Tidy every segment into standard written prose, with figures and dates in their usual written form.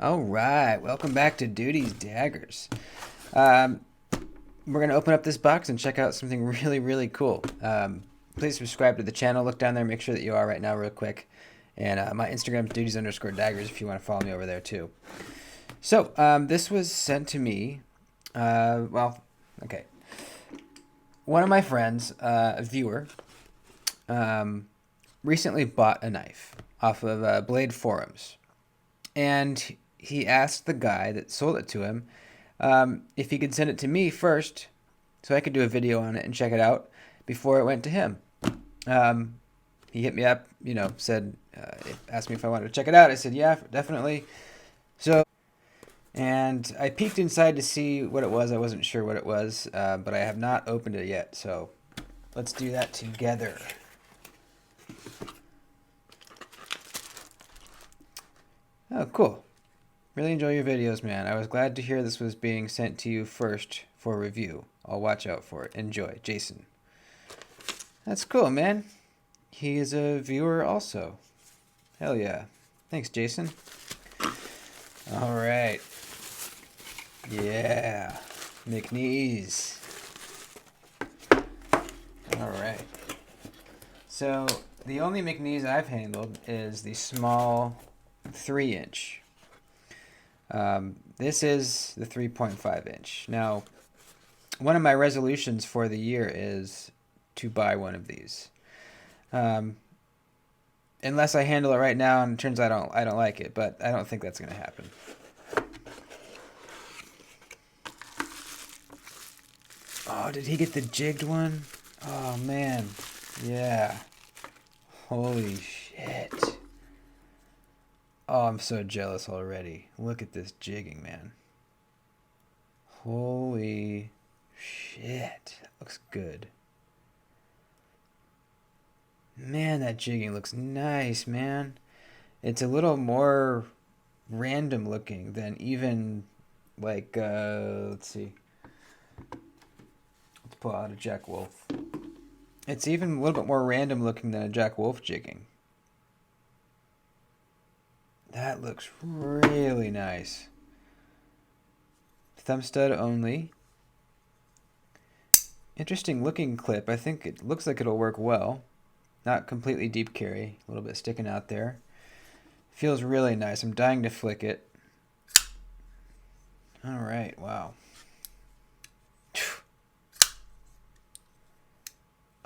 All right, welcome back to Duty's Daggers. Um, we're gonna open up this box and check out something really cool. Please subscribe to the channel. Look down there, make sure that you are right now, real quick. And my Instagram is duties_daggers if you want to follow me over there too. So this was sent to me. Okay. One of my friends, a viewer, um, recently bought a knife off of Blade Forums, and he asked the guy that sold it to him if he could send it to me first so I could do a video on it and check it out before it went to him. Um, he hit me up, said, asked me if I wanted to check it out. I said, yeah, definitely. So, and I peeked inside to see what it was. I wasn't sure what it was, but I have not opened it yet. So let's do that together. Oh, cool. Really enjoy your videos, man. I was glad to hear this was being sent to you first for review. I'll watch out for it. Enjoy. Jason. That's cool, man. He is a viewer also. Hell yeah. Thanks, Jason. All right. Yeah. McNees. All right. So the only McNees I've handled is the small 3-inch. This is the 3.5-inch. Now, one of my resolutions for the year is to buy one of these. Unless I handle it right now and it turns out I don't like it, but I don't think that's going to happen. Oh, did he get the jigged one? Oh, man. Yeah. Holy shit. Oh, I'm so jealous already. Look at this jigging, man. Holy shit. That looks good. Man, that jigging looks nice, man. It's a little more random looking than even like let's see. Let's pull out a Jack Wolf. It's even a little bit more random looking than a Jack Wolf jigging. That looks really nice. Thumb stud only. Interesting looking clip. I think it looks like it'll work well. Not completely deep carry. A little bit sticking out there. Feels really nice. I'm dying to flick it. All right. Wow.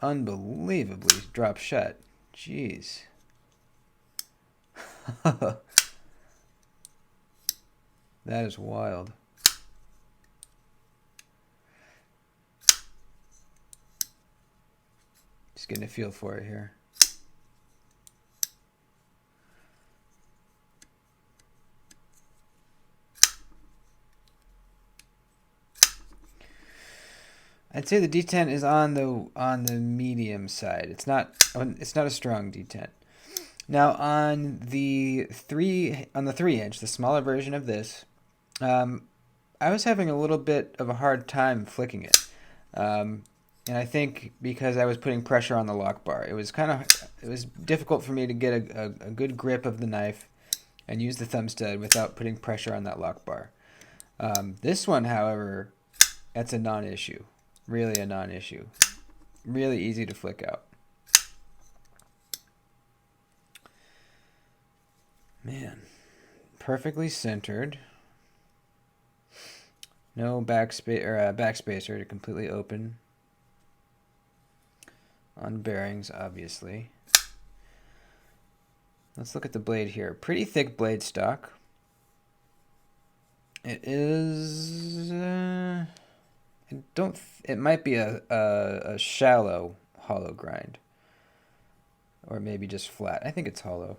Unbelievably drop shut. Jeez. That is wild. Just getting a feel for it here. I'd say the detent is on the medium side. It's not a strong detent. Now on the 3-inch, the smaller version of this, I was having a little bit of a hard time flicking it, and I think because I was putting pressure on the lock bar, it was difficult for me to get a good grip of the knife and use the thumb stud without putting pressure on that lock bar. This one, however, that's a non-issue. Really a non-issue. Really easy to flick out. Man, perfectly centered. No backspacer to completely open. On bearings, obviously. Let's look at the blade here. Pretty thick blade stock. It is. It might be a shallow hollow grind, or maybe just flat. I think it's hollow.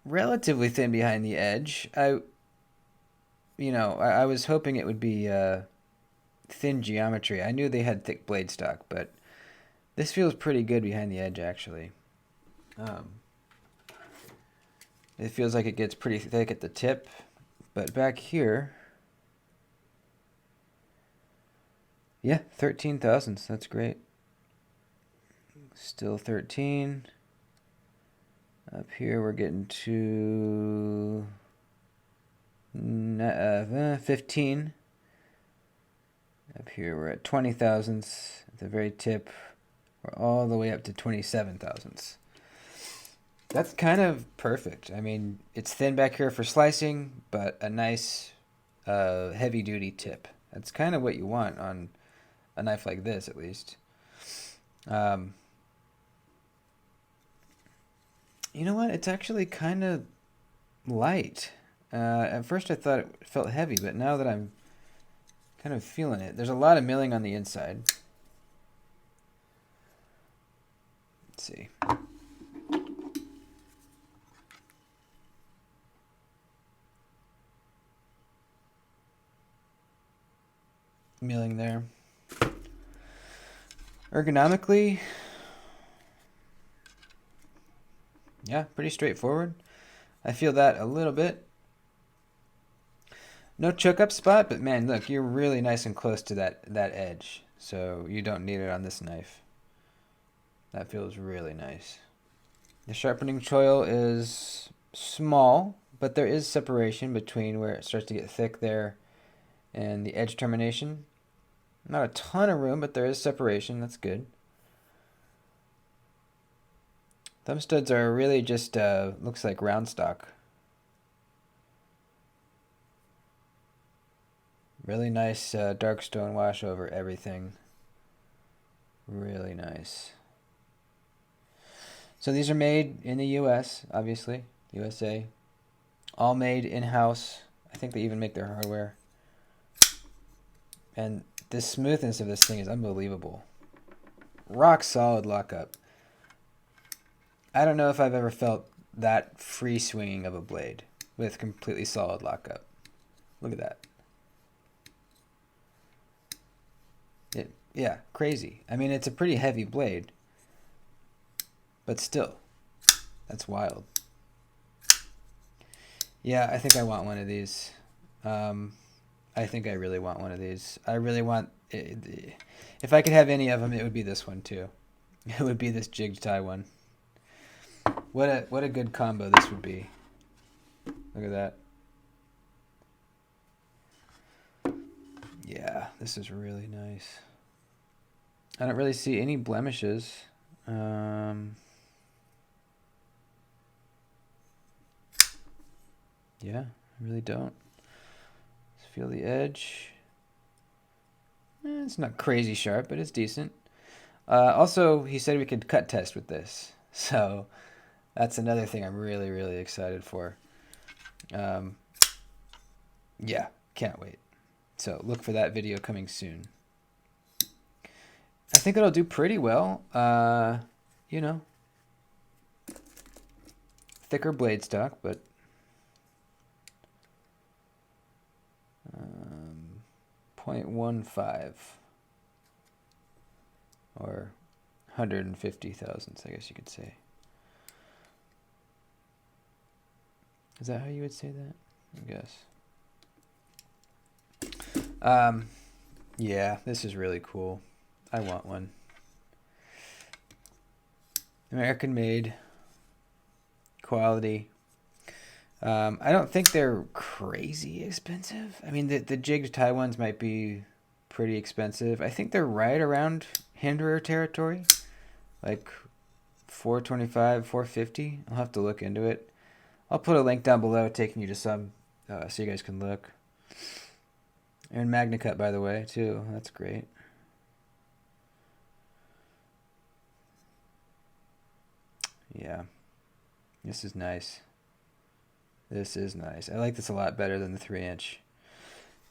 Relatively thin behind the edge. I was hoping it would be thin geometry. I knew they had thick blade stock, but this feels pretty good behind the edge, actually. It feels like it gets pretty thick at the tip, but back here, yeah, 13 thousandths. That's great. Still 13. Up here we're getting to 15. Up here we're at 20 thousandths. At the very tip, we're all the way up to 27 thousandths. That's kind of perfect. I mean, it's thin back here for slicing, but a nice heavy-duty tip. That's kind of what you want on a knife like this, at least. You know what? It's actually kind of light. At first I thought it felt heavy, but now that I'm kind of feeling it, there's a lot of milling on the inside. Let's see. Milling there. Ergonomically, yeah, pretty straightforward. I feel that a little bit. No choke up spot, but man, look, you're really nice and close to that edge, so you don't need it on this knife. That feels really nice. The sharpening choil is small, but there is separation between where it starts to get thick there and the edge termination. Not a ton of room, but there is separation. That's good. Thumb studs are really just, looks like round stock. Really nice dark stone wash over everything. Really nice. So these are made in the US, obviously, USA. All made in-house. I think they even make their hardware. And the smoothness of this thing is unbelievable. Rock solid lockup. I don't know if I've ever felt that free swinging of a blade with completely solid lockup. Look at that. Yeah, crazy. I mean, it's a pretty heavy blade, but still, that's wild. Yeah, I think I want one of these. I think I really want one of these. I really want... if I could have any of them, it would be this one too. It would be this jig tie one. What a good combo this would be. Look at that. Yeah, this is really nice. I don't really see any blemishes. Yeah, I really don't. Let's feel the edge. It's not crazy sharp, but it's decent. Also, he said we could cut test with this. So that's another thing I'm really, really excited for. Yeah, can't wait. So look for that video coming soon. I think it'll do pretty well. You know, thicker blade stock, but 0.15 or 150 thousandths, I guess you could say. Is that how you would say that? I guess. Yeah, this is really cool. I want one. American made. Quality. I don't think they're crazy expensive. I mean, the jig tie ones might be pretty expensive. I think they're right around Hinderer territory. Like $425, $450. I'll have to look into it. I'll put a link down below taking you to some so you guys can look. And Magna Cut, by the way, too. That's great. Yeah. This is nice. This is nice. I like this a lot better than the 3-inch.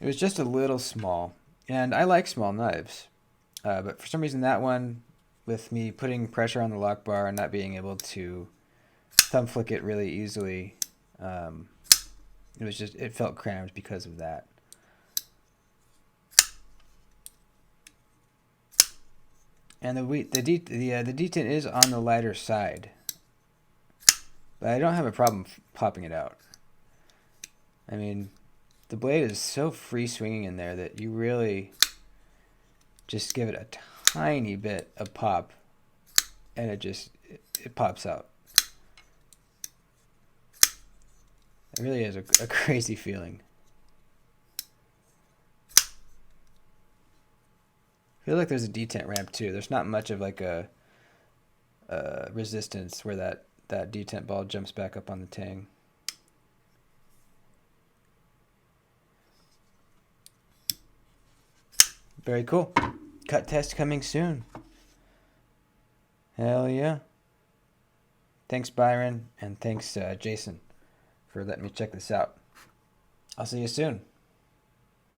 It was just a little small. And I like small knives. But for some reason that one, with me putting pressure on the lock bar and not being able to thumb flick it really easily, it felt cramped because of that. And the detent is on the lighter side, but I don't have a problem popping it out. I mean, the blade is so free swinging in there that you really just give it a tiny bit of pop, and it pops out. It really is a crazy feeling. I feel like there's a detent ramp too. There's not much of like a resistance where that detent ball jumps back up on the tang. Very cool. Cut test coming soon. Hell yeah. Thanks, Byron, and thanks, Jason, for letting me check this out. I'll see you soon.